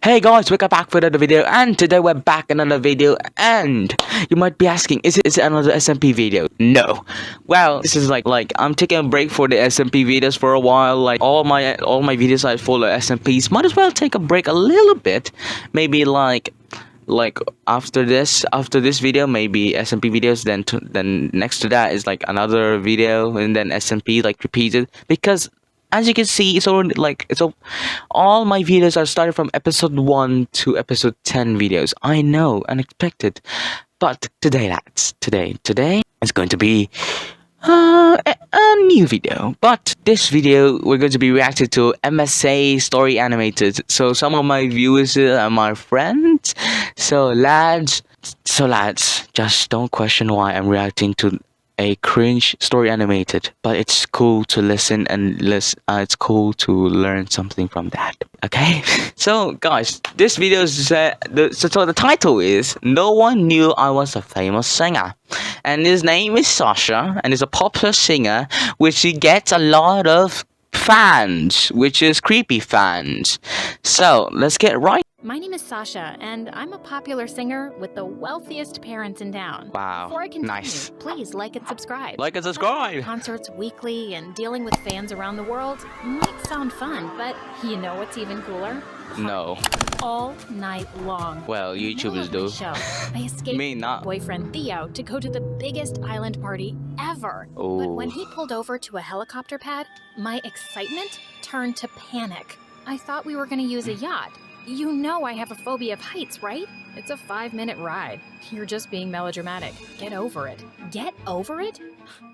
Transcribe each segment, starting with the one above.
Hey guys, welcome back for another video, and today we're back in another video, and you might be asking, is it another SMP video? No. Well, this is like I'm taking a break for the SMP videos for a while. Like all my videos I follow SMPs. Might as well take a break a little bit. Maybe like after this video, maybe SMP videos. Then next to that is like another video, and then SMP like repeated, because as you can see, it's already all my videos are started from episode 1 to episode 10 videos. I know, unexpected. But today is going to be a new video. But this video, we're going to be reacting to MSA Story Animated. So some of my viewers are my friends. So lads, just don't question why I'm reacting to a cringe story animated, but it's cool to listen and it's cool to learn something from that. Okay. So guys, this video is so the title is "No One Knew I Was a Famous Singer," and his name is Sasha, and he's a popular singer, which he gets a lot of fans, which is creepy fans. So let's get right. My name is Sasha, and I'm a popular singer with the wealthiest parents in town. Wow, Before I continue, nice. Please like and subscribe. Like and subscribe. Concerts weekly and dealing with fans around the world might sound fun, but you know what's even cooler? No. All night long. Well, YouTubers do. Show. I escaped Me with not. my boyfriend Theo to go to the biggest island party ever. Oh. But when he pulled over to a helicopter pad, my excitement turned to panic. I thought we were going to use a yacht. You know I have a phobia of heights, right? It's a 5-minute ride. You're just being melodramatic. Get over it. Get over it?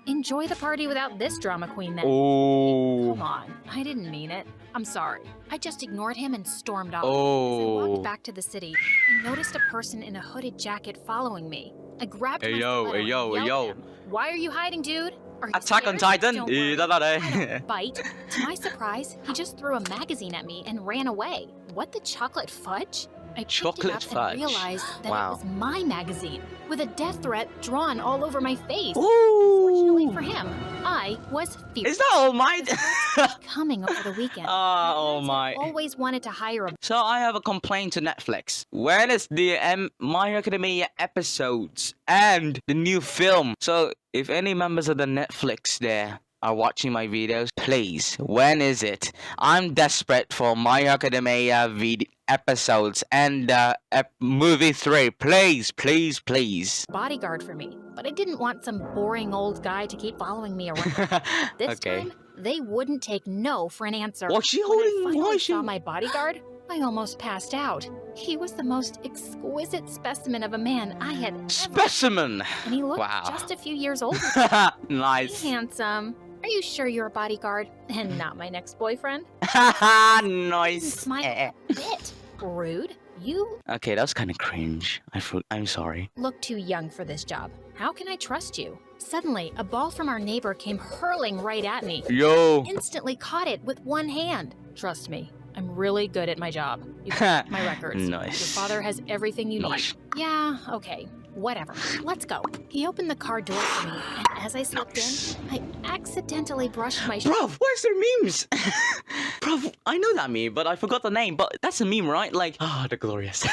Enjoy the party without this drama queen then. Oh. Come on. I didn't mean it. I'm sorry. I just ignored him and stormed off. Oh. As I walked back to the city, I noticed a person in a hooded jacket following me. I grabbed my stiletto and yelled at him. Why are you hiding, dude? Are you Attack on scared? Titan. Don't worry. I don't bite. To my surprise, he just threw a magazine at me and ran away. What the chocolate fudge? I picked Chocolate it up fudge. and realized that Wow. it was my magazine, with a death threat drawn all over my face. Ooh. Fortunately for him, I was fierce. Is that All Might? Coming over the weekend. Oh My my. parents had always wanted to hire a So I have a complaint to Netflix. When is the My Hero Academia episodes and the new film? So if any members of the Netflix there are watching my videos, please, when is it? I'm desperate for My Hero Academia episodes and movie 3. Please, please, please. bodyguard for me, but I didn't want some boring old guy to keep following me around. This Okay. time, they wouldn't take no for an answer. What's she When I holding? finally Why is she? saw my bodyguard, I almost passed out. He was the most exquisite specimen of a man I had ever Specimen. and he looked Wow. just a few years older. Nice. Handsome. Are you sure you're a bodyguard and not my next boyfriend? Nice. Smile a bit. Rude. You Okay, that was kind of cringe. I'm sorry. look too young for this job. How can I trust you? Suddenly, a ball from our neighbor came hurling right at me. Yo. Instantly caught it with one hand. Trust me, I'm really good at my job. You can check my records. Nice. Your father has everything you Nice. need. Yeah, okay. Whatever. Let's go. He opened the car door for me, and as I slipped in, I accidentally brushed my Bruv, where's their memes? Bruv, I know that meme, but I forgot the name. But that's a meme, right? Like, the glorious.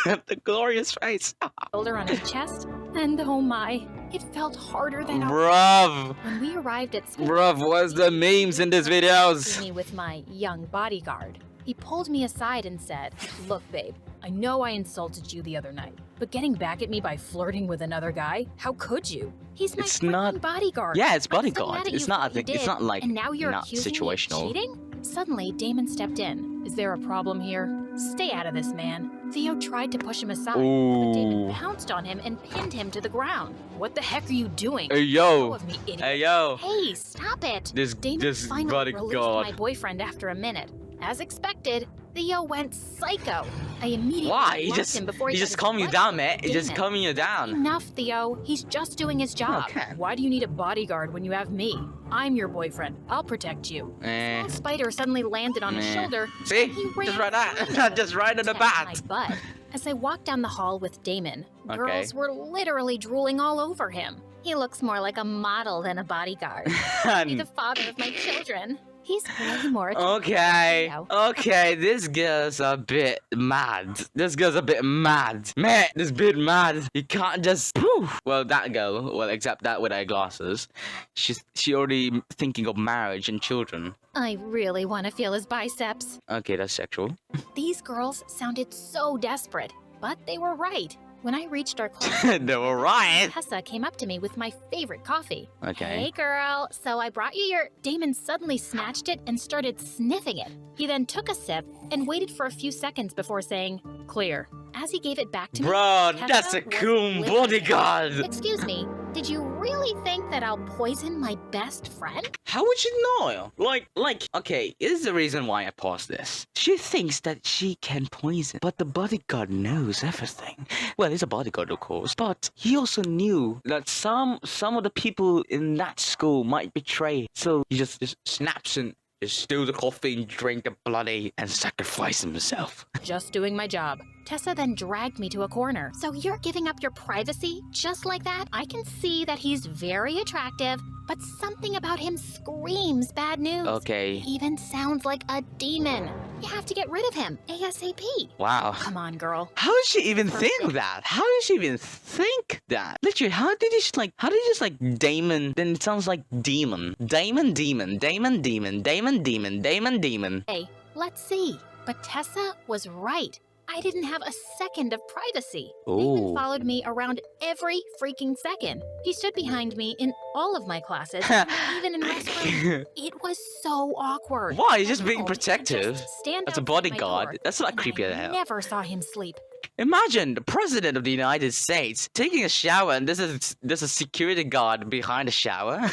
The glorious face. shoulder on his chest, and oh my, it felt harder than a... Bruv. When we arrived at school, Bruv, what's the memes in these videos? me with my young bodyguard. He pulled me aside and said, "Look, babe, I know I insulted you the other night, but getting back at me by flirting with another guy, how could you? He's my It's freaking not- bodyguard. Yeah, it's I'm so bodyguard. mad at It's you not for a what you thing. It's did, not like and now you're not accusing situational. Me of cheating?" Suddenly, Damon stepped in. "Is there a problem here? Stay out of this, man." Theo tried to push him aside, but Damon Ooh. pounced on him and pinned him to the ground. "What the heck are you doing? Hey Go yo. of me, idiot." Hey yo. Hey, stop it! This Damon finally released my bodyguard. boyfriend after a minute. As expected, Theo went psycho. I immediately Why? He left just him before he got his calming you butt down, kicked. man. He's just Damon, calming you down. Enough, Theo. He's just doing his job. Okay. Why do you need a bodyguard when you have me? I'm your boyfriend. I'll protect you. Eh. Small spider suddenly landed on his Meh. shoulder. See? and he ran Just right that. Just right in the attacked bat. my butt. As I walked down the hall with Damon, Okay. girls were literally drooling all over him. He looks more like a model than a bodyguard. Be the father of my children. He's way more attractive Okay, than Theo. okay, this girl's a bit mad. This girl's a bit mad. Man, this bit mad. You can't just... Whew. Well, that girl, well, except that with eyeglasses, she already thinking of marriage and children. I really want to feel his biceps. Okay, that's sexual. These girls sounded so desperate, but they were right. When I reached our class, They were right. Tessa came up to me with my favorite coffee. Okay. Hey girl, so I brought you your... Damon suddenly snatched it and started sniffing it. He then took a sip and waited for a few seconds before saying, clear. As he gave it back to me, Bro, Tessa that's a was cool livid. bodyguard. Excuse me, did you really think that I'll poison my best friend? How would you know? Like, okay, here's the reason why I paused this. She thinks that she can poison, but the bodyguard knows everything. Well, he's a bodyguard, of course, but he also knew that some of the people in that school might betray. So he just snaps and just steal the coffee and drink the bloody and sacrifice himself. Just doing my job. Tessa then dragged me to a corner. So you're giving up your privacy just like that? I can see that he's very attractive, but something about him screams bad news. Okay. He even sounds like a demon. You have to get rid of him ASAP. Wow. Come on, girl. How did she even think that? How did she even think that? Literally, how did you just like Damon? Then it sounds like demon. Damon, demon, Damon, demon, Damon, demon, Damon, demon. Hey, let's see. But Tessa was right. I didn't have a second of privacy. Ooh. Damon followed me around every freaking second. He stood behind me in all of my classes, even in restrooms. It was so awkward. Why? He's just Oh, being protective. just stand That's a outside my bodyguard. door, That's not and creepy I as hell. never saw him sleep. Imagine the president of the United States taking a shower and there's a security guard behind the shower.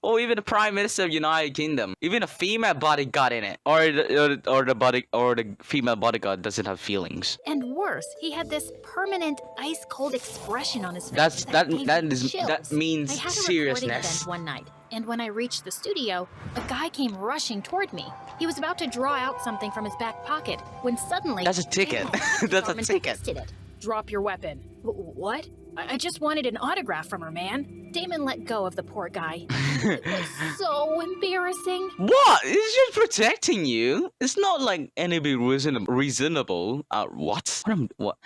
Or even the Prime Minister of the United Kingdom. Even a female bodyguard in it. Or the female bodyguard doesn't have feelings. And worse, he had this permanent ice cold expression on his face. That gave me chills. means I had a recording seriousness. event one night, and when I reached the studio, a guy came rushing toward me. He was about to draw out something from his back pocket when suddenly That's a ticket. That's a Damon ticket. twisted it. Drop your weapon. What? I just wanted an autograph from her, man. Damon let go of the poor guy. It was so embarrassing. What? It's just protecting you. It's not like anybody reasonable. What?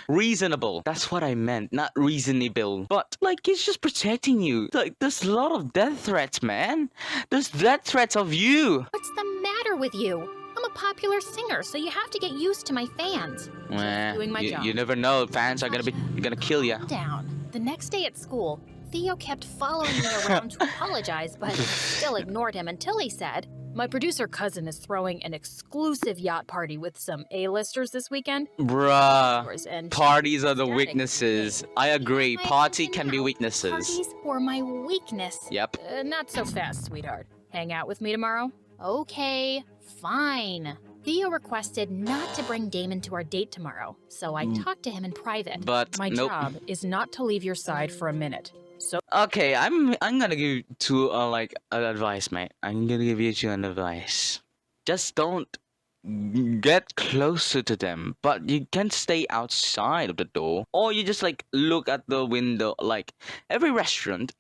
Reasonable. That's what I meant. Not reasonable. But like, it's just protecting you. Like, there's a lot of death threats, man. There's death threats of you. What's the matter with you? I'm a popular singer, so you have to get used to my fans. Just doing my job. You never know. Fans are gonna kill you. Down. The next day at school, Theo kept following me around to apologize, but I still ignored him until he said, my producer cousin is throwing an exclusive yacht party with some A-listers this weekend. Bruh. And Parties are the staring weaknesses. at me. I agree. My Party attention can be now. weaknesses. Parties were my weakness. Yep. Not so fast, sweetheart. Hang out with me tomorrow? Okay, fine. Theo requested not to bring Damon to our date tomorrow, so I talked to him in private. But My nope. job is not to leave your side for a minute. So Okay, I'm gonna give you an advice, mate. I'm gonna give you an advice. Just don't get closer to them, but you can stay outside of the door, or you just like look at the window. Like every restaurant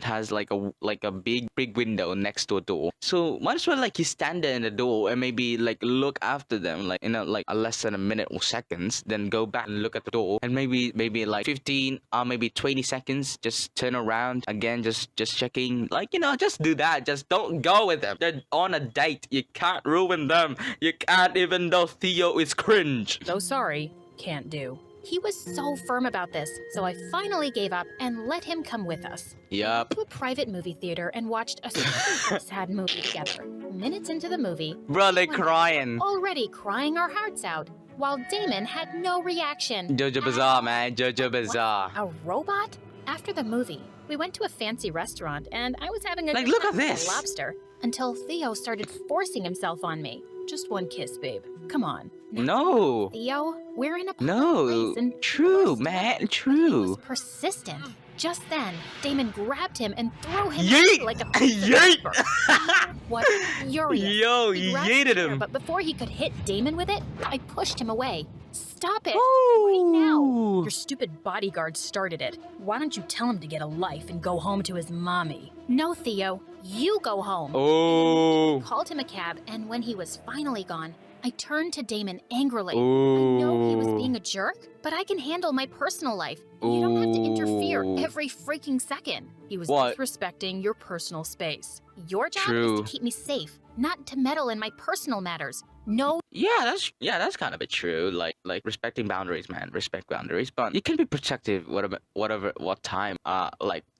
has like a big window next to a door. So might as well like you stand there in the door and maybe like look after them, like in a less than a minute or seconds, then go back and look at the door, and maybe like 15 or maybe 20 seconds, just turn around again, just checking, like, you know, just do that. Just don't go with them. They're on a date. You can't ruin them. You can't, even though Theo is cringe. So sorry, can't do. He was so firm about this, so I finally gave up and let him come with us. Yup. To a private movie theater and watched a super sad movie together. Minutes into the movie, Bro, they crying. already crying our hearts out, while Damon had no reaction. Jojo Bizarre, man. Jojo Bizarre. A robot? After the movie, we went to a fancy restaurant and I was having a Like, good look time at with this. a lobster until Theo started forcing himself on me. Just one kiss, babe. Come on. No. Theo, we're in a public No. place and True, man. He True. was persistent. Just then, Damon grabbed him and threw him Yeet! like a piece of Yeet! paper. What furious. Yo, He you grabbed yeeted the chair, him. But before he could hit Damon with it, I pushed him away. Stop it! Ooh. Right now! Your stupid bodyguard started it. Why don't you tell him to get a life and go home to his mommy? No, Theo, you go home. Oh. I called him a cab, and when he was finally gone, I turned to Damon angrily. I Oh. know he was being a jerk, but I can handle my personal life. You don't have to interfere Ooh. every freaking second. He was What? disrespecting your personal space. Your job True. is to keep me safe, not to meddle in my personal matters. No. Yeah, that's kind of a true. Like respecting boundaries, man. Respect boundaries, but you can be protective. What time?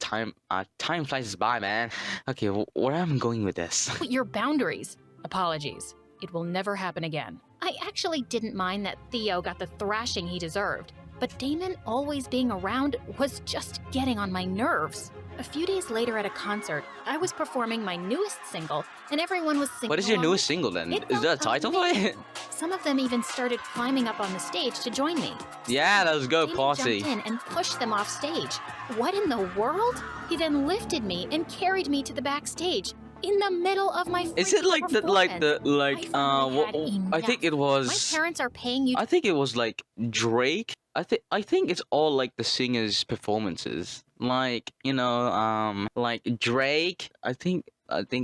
Time flies by, man. Okay, where am I going with this? Your boundaries. Apologies. It will never happen again. I actually didn't mind that Theo got the thrashing he deserved, but Damon always being around was just getting on my nerves. A few days later at a concert, I was performing my newest single, and everyone was singing. What is your along newest with me. single then? It Is there a felt title for it? amazing. Some of them even started climbing up on the stage to join me. Yeah, let's go Damon party. jumped in and pushed them off stage. What in the world? He then lifted me and carried me to the backstage in the middle of my Is it like performance. I think it was. My parents are paying you. I think it was like Drake. I think it's all like the singers' performances. Like, like Drake. I think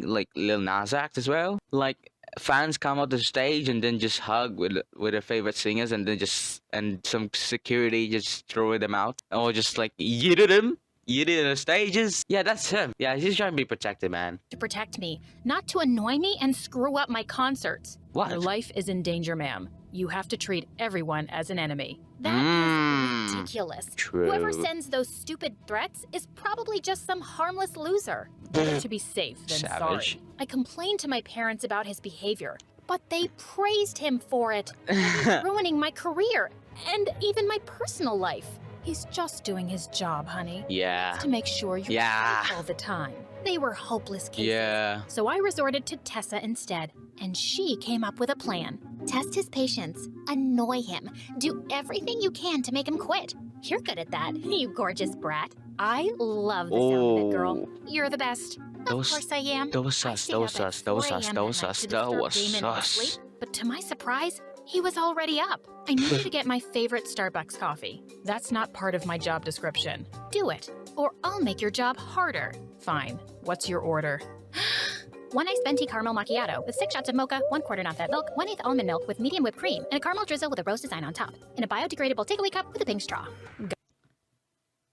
like Lil Nas X as well. Like fans come out the stage and then just hug with their favorite singers, and then some security just throw them out, or just like yeeted them. You did the stages? Yeah, that's him. Yeah, he's trying to be protected, man. To protect me, not to annoy me and screw up my concerts. What? Your life is in danger, ma'am. You have to treat everyone as an enemy. That is ridiculous. True. Whoever sends those stupid threats is probably just some harmless loser. Better to be safe than Savage. sorry. I complained to my parents about his behavior, but they praised him for it. He's ruining my career and even my personal life. He's just doing his job, honey. Yeah. To make sure you're safe all the time. They were hopeless cases. Yeah. So I resorted to Tessa instead, and she came up with a plan. Test his patience, annoy him, do everything you can to make him quit. You're good at that, you gorgeous brat. I love the sound of it, girl. You're the best. Of course I am. That was sus. That was sus. That was sus. That was sus. That was sus. But to my surprise, he was already up. I needed to get my favorite Starbucks coffee. That's not part of my job description. Do it, or I'll make your job harder. Fine. What's your order? 1 iced venti caramel macchiato with 6 shots of mocha, 1/4 non-fat milk, 1/8 almond milk with medium whipped cream, and a caramel drizzle with a rose design on top, in a biodegradable takeaway cup with a pink straw.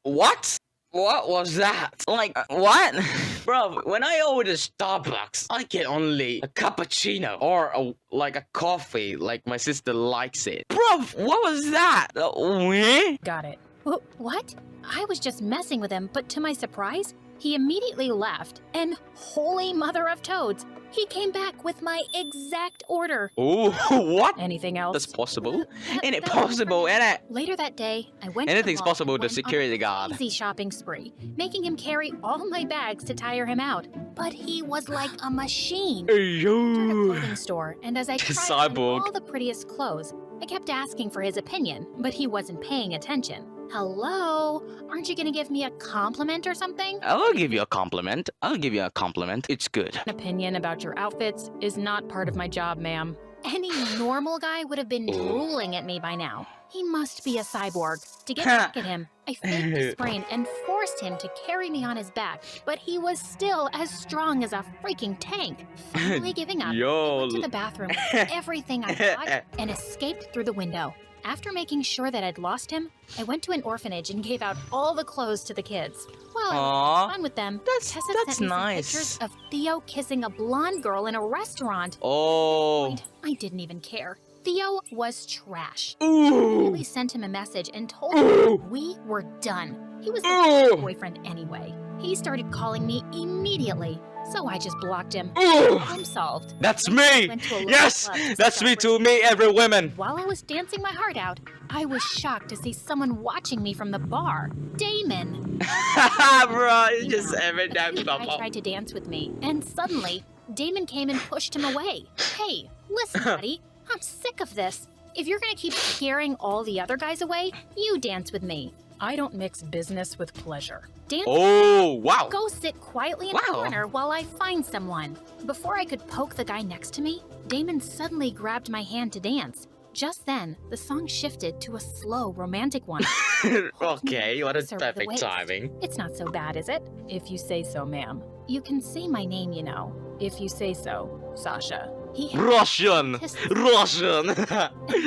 What? What was that? Like, what? Bro, when I order Starbucks, I get only a cappuccino or a coffee, like my sister likes it. Bro, what was that? Got it. What? I was just messing with him, but to my surprise, he immediately left, and holy mother of toads, he came back with my exact order. Oh, what? Anything else? That's possible. Ain't it possible, ain't it? Later that day, I went Anything's to the mall possible and to went security on a guard. crazy shopping spree, making him carry all my bags to tire him out. But he was like a machine. Hey, To the yo. clothing store, and as I tried on Cyborg. all the prettiest clothes, I kept asking for his opinion, but he wasn't paying attention. Hello? Aren't you gonna give me a compliment or something? I'll give you a compliment. I'll give you a compliment. It's good. An opinion about your outfits is not part of my job, ma'am. Any normal guy would have been drooling at me by now. He must be a cyborg. To get back at him, I faked a sprain and forced him to carry me on his back, but he was still as strong as a freaking tank. Finally giving up, I went to the bathroom with everything I got and escaped through the window. After making sure that I'd lost him, I went to an orphanage and gave out all the clothes to the kids. While I was having fun with them, Tessa that's sent me some nice. pictures of Theo kissing a blonde girl in a restaurant. Oh. I didn't even care. Theo was trash. Ooh. I really sent him a message and told him we were done. He was my boyfriend anyway. He started calling me immediately, so I just blocked him. Problem solved. That's me! Went to a local Yes! club to That's me celebrate. to me, every woman! While I was dancing my heart out, I was shocked to see someone watching me from the bar. Damon! Bro, it's just every A damn cute guy couple. tried to dance with me, and suddenly, Damon came and pushed him away. Hey, listen, buddy, I'm sick of this. If you're gonna keep scaring all the other guys away, you dance with me. I don't mix business with pleasure. Dance. Oh, wow. Go sit quietly in Wow. the corner while I find someone. Before I could poke the guy next to me, Damon suddenly grabbed my hand to dance. Just then, the song shifted to a slow, romantic one. Okay, what a Closer with the perfect waist. timing. It's not so bad, is it? If you say so, ma'am. You can say my name, you know, if you say so, Sasha. He had Russian! kissed Russian! and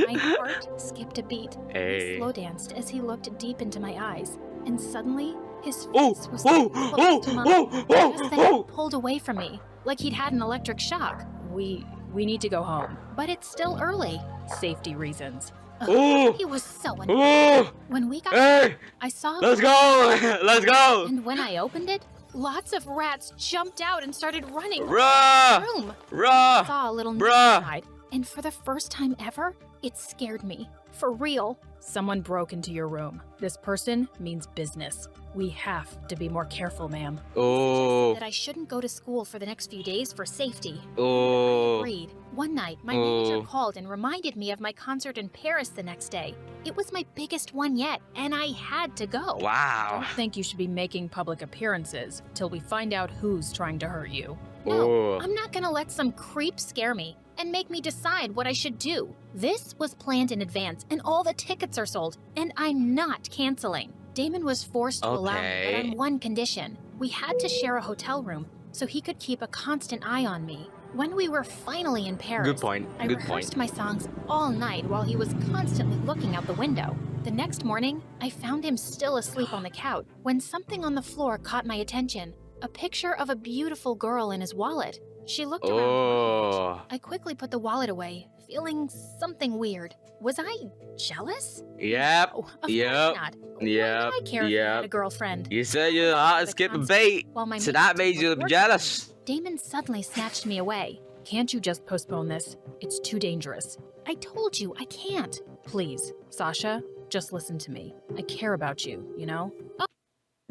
my heart skipped a beat. Hey. He slow danced as he looked deep into my eyes, and suddenly his Oh! face was Oh! close to mine. Oh! Just then Oh! he pulled away from me, like he'd had an electric shock. We need to go home, but it's still early. Safety reasons. Ugh, Oh! he was so annoying. Oh! When we got Hey! I saw Let's go! Let's go! and when I opened it, lots of rats jumped out and started running. Bruh! Room. Bruh! Saw a little Bruh! inside, and for the first time ever, it scared me. For real. Someone broke into your room. This person means business. We have to be more careful, ma'am. Oh! That I shouldn't go to school for the next few days for safety. I Oh! agreed. One night, my manager called and reminded me of my concert in Paris the next day. It was my biggest one yet, and I had to go. Wow! Don't think you should be making public appearances till we find out who's trying to hurt you. Oh. No, I'm not gonna let some creep scare me and make me decide what I should do. This was planned in advance, and all the tickets are sold, and I'm not canceling. Damon was forced to allow me, but on one condition. We had to share a hotel room, so he could keep a constant eye on me. When we were finally in Paris, Good point. I Good rehearsed point. my songs all night while he was constantly looking out the window. The next morning, I found him still asleep on the couch when something on the floor caught my attention. A picture of a beautiful girl in his wallet. She looked around. Oh! I quickly put the wallet away, feeling something weird. Was I jealous? Yep. Oh, of Yep. course not. Why Yep. would I care if I had a girlfriend? You said you had to skip a beat, While my so that made mates you were working. jealous. Damon suddenly snatched me away. Can't you just postpone this? It's too dangerous. I told you, I can't. Please, Sasha, just listen to me. I care about you, you know? Oh,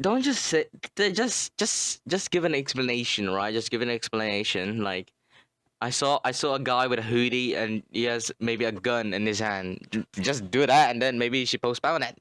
Don't just sit. Just give an explanation, right? Just give an explanation. Like, I saw a guy with a hoodie and he has maybe a gun in his hand. Just do that, and then maybe she postpone it.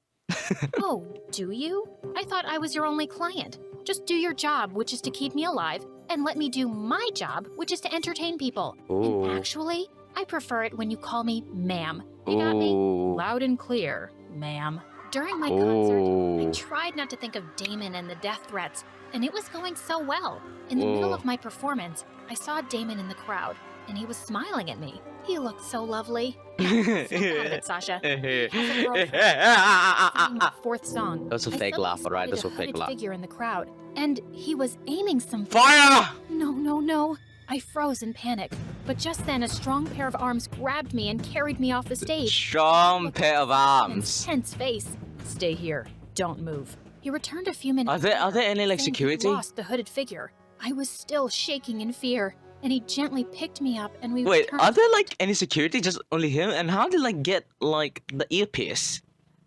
oh, do you? I thought I was your only client. Just do your job, which is to keep me alive, and let me do my job, which is to entertain people. Ooh. And actually, I prefer it when you call me ma'am. You got me? Ooh. Loud and clear, ma'am. During my concert, I Ooh. tried not to think of Damon and the death threats, and it was going so well. In the middle of my performance, I saw Damon in the crowd, and he was smiling at me. He looked so lovely. Snap out of it, Sasha. He has a girlfriend. Singing the fourth song. That's a I fake suddenly laugh, alright? spotted That's a fake hooded laugh. figure in the crowd, and he was aiming some Fire! No, no, no. I froze in panic. But just then, a strong pair of arms grabbed me and carried me off the stage. Strong pair of arms. Intense face. Stay here. Don't move. He returned a few minutes. Are there any like saying he'd security? lost the hooded figure. I was still shaking in fear, and he gently picked me up and we Wait, returned. are there like any security? Just only him? And how did like get like the earpiece?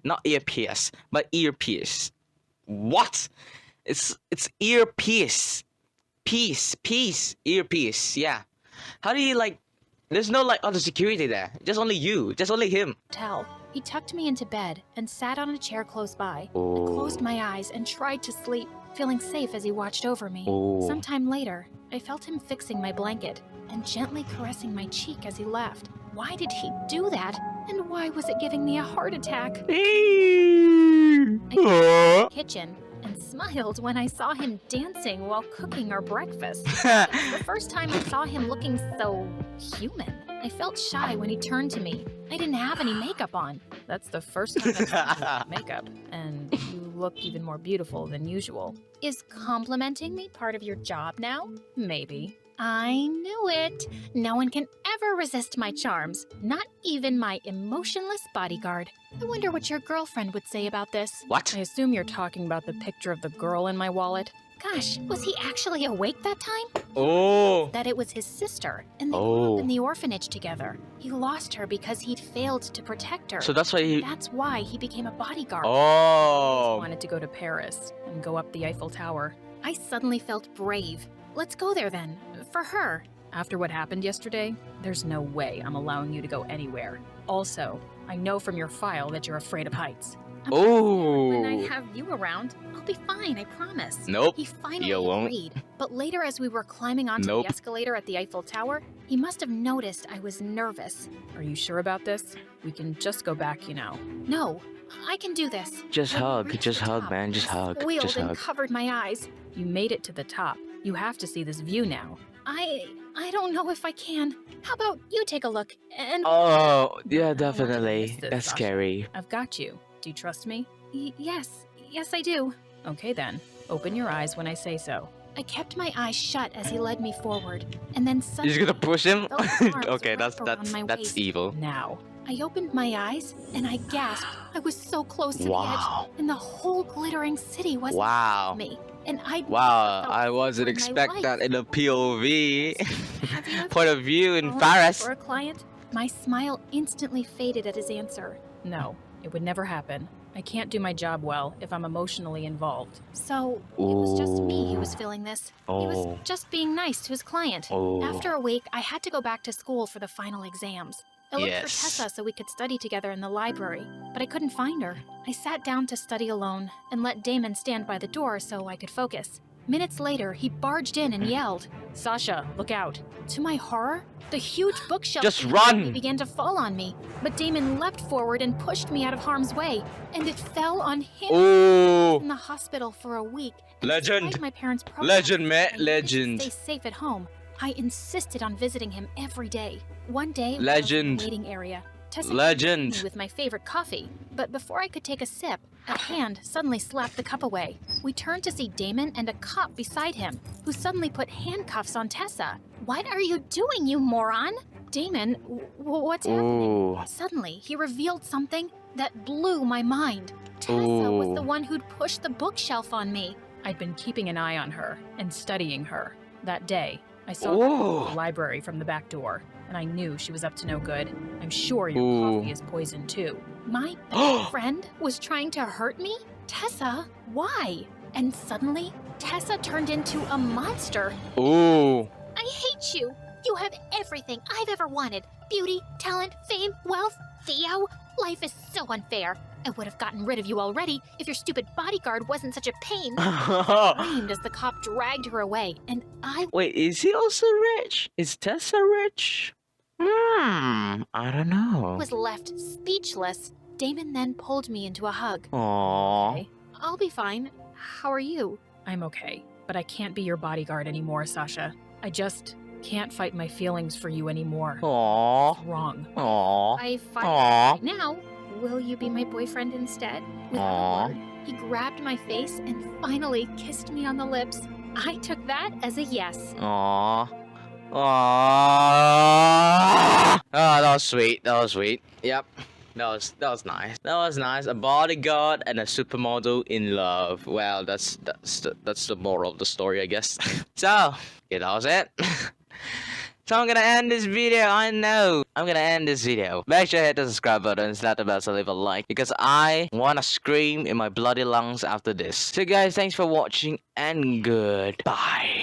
Not earpiece, but earpiece. What? It's earpiece. Earpiece. Yeah. How do you like? There's no like other security there. Just only you. Just only him. Hotel. He tucked me into bed and sat on a chair close by. Oh. I closed my eyes and tried to sleep, feeling safe as he watched over me. Oh. Sometime later, I felt him fixing my blanket and gently caressing my cheek as he left. Why did he do that? And why was it giving me a heart attack? Kitchen and smiled when I saw him dancing while cooking our breakfast. The first time I saw him looking so human. I felt shy when he turned to me. I didn't have any makeup on. That's the first time I've seen you with makeup, and you look even more beautiful than usual. Is complimenting me part of your job now? Maybe. I knew it. No one can ever resist my charms, not even my emotionless bodyguard. I wonder what your girlfriend would say about this. What? I assume you're talking about the picture of the girl in my wallet. Gosh, was he actually awake that time? Oh. That it was his sister, and they grew Oh. up in the orphanage together. He lost her because he'd failed to protect her. So that's why he. That's why he became a bodyguard. He Oh. wanted to go to Paris and go up the Eiffel Tower. I suddenly felt brave. Let's go there then, for her. After what happened yesterday, there's no way I'm allowing you to go anywhere. Also, I know from your file that you're afraid of heights. I'm not scared. When I Oh. have you around, I'll be fine, I promise. Nope. He finally You won't. agreed. But later, as we were climbing onto Nope. the escalator at the Eiffel Tower, he must have noticed I was nervous. Are you sure about this? We can just go back, you know. No, I can do this. Just When we hug. reached Just the hug, top, man. Just I hug. squealed Just and hug. covered my eyes. You made it to the top. You have to see this view now. I don't know if I can. How about you take a look and... Oh, yeah, I don't want you to definitely. miss this, That's Sasha. scary. I've got you. Do you trust me? Yes. Yes, I do. Okay then. Open your eyes when I say so. I kept my eyes shut as he led me forward, and then You're suddenly... just gonna push him? felt his arms Okay, wrap around my that's waist. evil. Now, I opened my eyes and I gasped. I was so close to Wow. the edge, and the whole glittering city was Wow. me. And I'd Wow, never felt I wasn't before in my expect that life. in a POV Have you ever point of view in fallen Paris. for a client? My smile instantly faded at his answer. No, it would never happen. I can't do my job well if I'm emotionally involved. So, it was just me who was feeling this. He was Oh. just being nice to his client. Oh. After a week, I had to go back to school for the final exams. I looked for Yes. Tessa so we could study together in the library, but I couldn't find her. I sat down to study alone and let Damon stand by the door so I could focus. Minutes later, he barged in and yelled, "Sasha, look out." To my horror, the huge bookshelf Just immediately run! began to fall on me, but Damon leapt forward and pushed me out of harm's way, and it fell on him. Oh, In the hospital for a week. and Legend. despite my parents' protest, legend, mate, I needed to legend. stay safe at home. I insisted on visiting him every day. One day, while I was in Legend. the waiting area, Tessa Legend. came me with my favorite coffee, but before I could take a sip, a hand suddenly slapped the cup away. We turned to see Damon and a cop beside him, who suddenly put handcuffs on Tessa. "What are you doing, you moron?" "Damon, what's happening?" Oh, Suddenly, he revealed something that blew my mind. Tessa was the one who'd pushed the bookshelf on me. I'd been keeping an eye on her and studying her. That day, I saw her Oh. in the library from the back door, and I knew she was up to no good. I'm sure your Ooh. coffee is poisoned too. My best friend was trying to hurt me? Tessa, why? And suddenly, Tessa turned into a monster. oh. "I hate you. You have everything I've ever wanted. Beauty, talent, fame, wealth. Theo, life is so unfair. I would have gotten rid of you already if your stupid bodyguard wasn't such a pain." Screamed as the cop dragged her away, and I Wait, is he also rich? Is Tessa rich? I don't know. was left speechless. Damon then pulled me into a hug. Aww. "Okay, I'll be fine. How are you?" "I'm okay, but I can't be your bodyguard anymore, Sasha. I just can't fight my feelings for you anymore. Aww. It's wrong. Aww. I fight Aw. right now. Will you be my boyfriend instead?" Without Aw. a word, he grabbed my face and finally kissed me on the lips. I took that as a yes. Aww. Aww. Oh, that was sweet. That was sweet. Yep. That was nice. That was nice. A bodyguard and a supermodel in love. Well, that's the moral of the story, I guess. So, yeah, that was it. So I'm gonna end this video. I know I'm gonna end this video. Make sure you hit the subscribe button, slap the bell, so leave a like, because I wanna scream in my bloody lungs after this. So guys, thanks for watching and goodbye.